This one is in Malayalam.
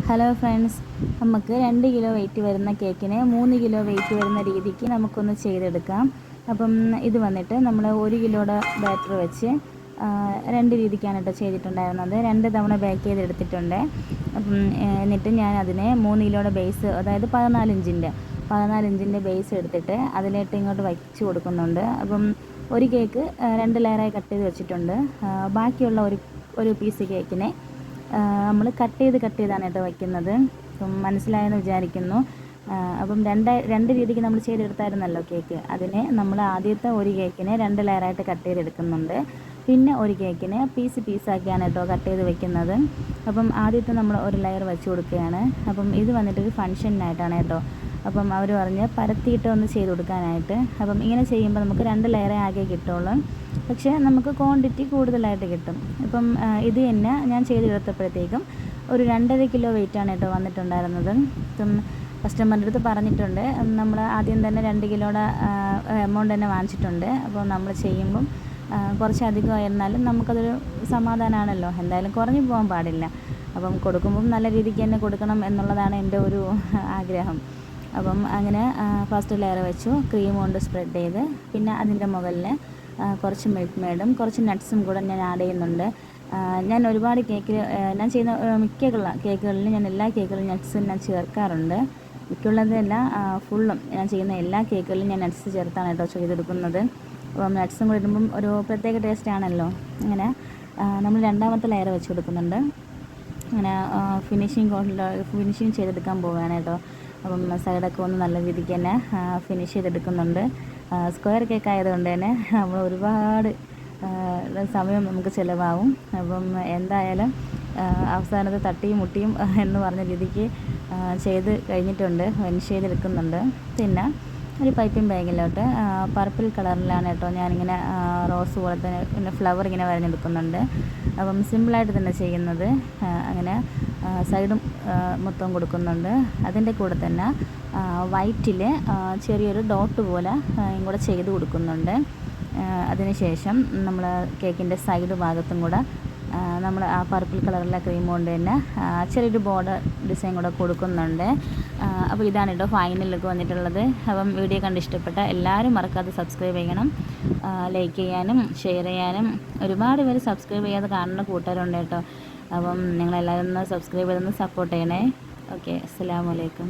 ഹലോ ഫ്രണ്ട്സ്, നമുക്ക് 2 കിലോ വെയിറ്റ് വരുന്ന കേക്കിനെ 3 കിലോ വെയിറ്റ് വരുന്ന രീതിക്ക് നമുക്കൊന്ന് ചെയ്തെടുക്കാം. അപ്പം ഇത് വന്നിട്ട് നമ്മൾ 1 കിലോയുടെ ബാറ്റർ വെച്ച് 2 രീതിക്കാണ് കേട്ടോ ചെയ്തിട്ടുണ്ടായിരുന്നത്. 2 തവണ ബേക്ക് ചെയ്തെടുത്തിട്ടുണ്ട്. അപ്പം എന്നിട്ട് ഞാൻ അതിനെ 3 കിലോയുടെ ബേസ്, അതായത് 14 ഇഞ്ചിൻ്റെ ബേസ് എടുത്തിട്ട് അതിലേക്ക് ഇങ്ങോട്ട് വച്ച് കൊടുക്കുന്നുണ്ട്. അപ്പം ഒരു കേക്ക് 2 ലെയറായി കട്ട് ചെയ്ത് വെച്ചിട്ടുണ്ട്. ബാക്കിയുള്ള ഒരു പീസ് കേക്കിനെ നമ്മൾ കട്ട് ചെയ്താണ് കേട്ടോ വയ്ക്കുന്നത്. അപ്പം മനസ്സിലായെന്ന് വിചാരിക്കുന്നു. അപ്പം രണ്ട് രീതിക്ക് നമ്മൾ ചെയ്തെടുത്തായിരുന്നല്ലോ കേക്ക്. അതിനെ നമ്മൾ ആദ്യത്തെ ഒരു കേക്കിനെ 2 ലെയറായിട്ട് കട്ട് ചെയ്തെടുക്കുന്നുണ്ട്. പിന്നെ ഒരു കേക്കിനെ പീസാക്കിയാണ് കേട്ടോ കട്ട് ചെയ്ത് വെക്കുന്നത്. അപ്പം ആദ്യത്തെ നമ്മൾ ഒരു ലെയർ വെച്ച് കൊടുക്കുകയാണ്. അപ്പം ഇത് വന്നിട്ടൊരു ഫംഗ്ഷനായിട്ടാണ് കേട്ടോ. അപ്പം അവർ പറഞ്ഞ് പരത്തിയിട്ട് ഒന്ന് ചെയ്ത് കൊടുക്കാനായിട്ട്. അപ്പം ഇങ്ങനെ ചെയ്യുമ്പോൾ നമുക്ക് 2 ലെയറേ ആകെ കിട്ടുള്ളൂ. പക്ഷേ നമുക്ക് ക്വാണ്ടിറ്റി കൂടുതലായിട്ട് കിട്ടും. ഇപ്പം ഇത് തന്നെ ഞാൻ ചെയ്തെടുത്തപ്പോഴത്തേക്കും ഒരു 2.5 കിലോ വെയിറ്റാണ് കേട്ടോ വന്നിട്ടുണ്ടായിരുന്നത്. ഇപ്പം കസ്റ്റമറിൻ്റെ അടുത്ത് പറഞ്ഞിട്ടുണ്ട്, നമ്മൾ ആദ്യം തന്നെ 2 കിലോയുടെ എമൗണ്ട് തന്നെ വാങ്ങിച്ചിട്ടുണ്ട്. അപ്പോൾ നമ്മൾ ചെയ്യുമ്പം കുറച്ചധികമായിരുന്നാലും നമുക്കതൊരു സമാധാനമാണല്ലോ. എന്തായാലും കുറഞ്ഞു പോകാൻ പാടില്ല. അപ്പം കൊടുക്കുമ്പം നല്ല രീതിക്ക് തന്നെ കൊടുക്കണം എന്നുള്ളതാണ് എൻ്റെ ഒരു ആഗ്രഹം. അപ്പം അങ്ങനെ ഫസ്റ്റ് ലെയർ വെച്ചു, ക്രീം കൊണ്ട് സ്പ്രെഡ് ചെയ്ത്, പിന്നെ അതിൻ്റെ മുകളിൽ കുറച്ച് മിൽക്ക് മെയ്ഡും കുറച്ച് നട്ട്സും കൂടെ ഞാൻ ആഡ് ചെയ്യുന്നുണ്ട്. ഞാൻ ഒരുപാട് ഞാൻ ചെയ്യുന്ന മിക്ക കേക്കുകളിലും ഞാൻ എല്ലാ കേക്കുകളിലും നട്ട്സും ഞാൻ ചേർക്കാറുണ്ട്. മിക്കുള്ളതല്ല, ഫുള്ളും ഞാൻ ചെയ്യുന്ന എല്ലാ കേക്കുകളിലും ഞാൻ നട്ട്സ് ചേർത്താണ് കേട്ടോ ചെയ്തെടുക്കുന്നത്. അപ്പം നട്ട്സും കൂടെ ഇടുമ്പം ഒരു പ്രത്യേക ടേസ്റ്റ് ആണല്ലോ. അങ്ങനെ നമ്മൾ രണ്ടാമത്തെ ലെയർ വെച്ച് കൊടുക്കുന്നുണ്ട്. അങ്ങനെ ഫിനിഷിങ് ചെയ്തെടുക്കാൻ പോവുകയാണ് കേട്ടോ. അപ്പം സൈഡൊക്കെ ഒന്ന് നല്ല രീതിക്ക് തന്നെ ഫിനിഷ് ചെയ്തെടുക്കുന്നുണ്ട്. സ്ക്വയർ കേക്ക് ആയതുകൊണ്ട് തന്നെ നമ്മൾ ഒരുപാട് സമയം നമുക്ക് ചിലവാകും. അപ്പം എന്തായാലും അവസാനത്തെ തട്ടിയും മുട്ടിയും എന്ന് പറഞ്ഞ രീതിക്ക് ചെയ്ത് കഴിഞ്ഞിട്ടുണ്ട്, ഫിനിഷ് ചെയ്തെടുക്കുന്നുണ്ട്. പിന്നെ ഒരു പൈപ്പിംഗ് ബാഗിലോട്ട് പർപ്പിൾ കളറിലാണ് കേട്ടോ ഞാനിങ്ങനെ റോസ് പോലത്തെ പിന്നെ ഫ്ലവർ ഇങ്ങനെ വരഞ്ഞെടുക്കുന്നുണ്ട്. അപ്പം സിമ്പിളായിട്ട് തന്നെ ചെയ്യുന്നത്. അങ്ങനെ സൈഡും മൊത്തം കൊടുക്കുന്നുണ്ട്. അതിൻ്റെ കൂടെ തന്നെ വൈറ്റിൽ ചെറിയൊരു ഡോട്ട് പോലെ കൂടെ ചെയ്ത് കൊടുക്കുന്നുണ്ട്. അതിനുശേഷം നമ്മൾ കേക്കിൻ്റെ സൈഡ് ഭാഗത്തും കൂടെ നമ്മൾ ആ പർപ്പിൾ കളറിലെ ക്രീം കൊണ്ട് തന്നെ ചെറിയൊരു ബോർഡർ ഡിസൈൻ കൂടെ കൊടുക്കുന്നുണ്ട്. അപ്പോൾ ഇതാണ് കേട്ടോ ഫൈനൽ ലുക്ക് വന്നിട്ടുള്ളത്. അപ്പം വീഡിയോ കണ്ട് ഇഷ്ടപ്പെട്ട എല്ലാവരും മറക്കാതെ സബ്സ്ക്രൈബ് ചെയ്യണം, ലൈക്ക് ചെയ്യാനും ഷെയർ ചെയ്യാനും. ഒരുപാട് പേര് സബ്സ്ക്രൈബ് ചെയ്യാതെ കാണുന്ന കൂട്ടുകാരുണ്ട് കേട്ടോ. അപ്പം നിങ്ങളെല്ലാവരും ഒന്ന് സബ്സ്ക്രൈബ് ചെയ്തൊന്ന് സപ്പോർട്ട് ചെയ്യണേ. ഓക്കെ, അസ്സലാമു അലൈക്കും.